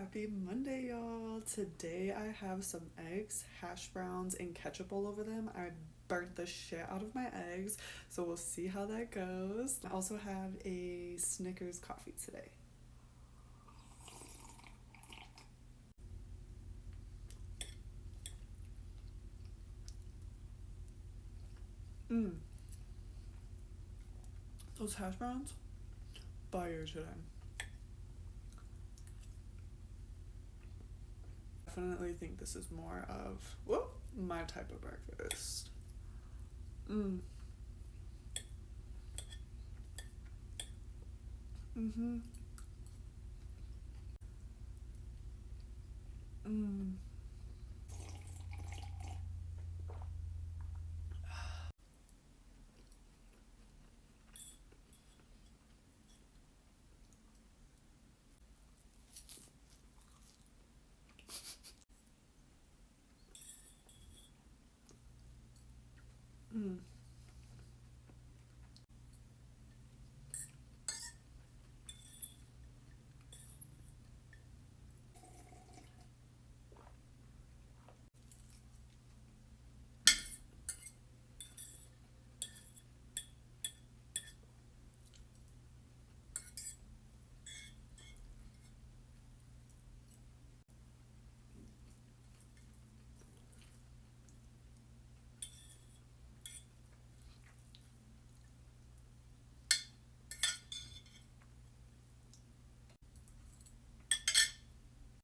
Happy Monday, y'all. Today I have some eggs, hash browns, and ketchup all over them. I burnt the shit out of my eggs, so we'll see how that goes. I also have a Snickers coffee today. Mmm, those hash browns? Fire today. Definitely think this is more of, whoop, my type of breakfast. Mmm. Mm-hmm. Mmm. Mmm.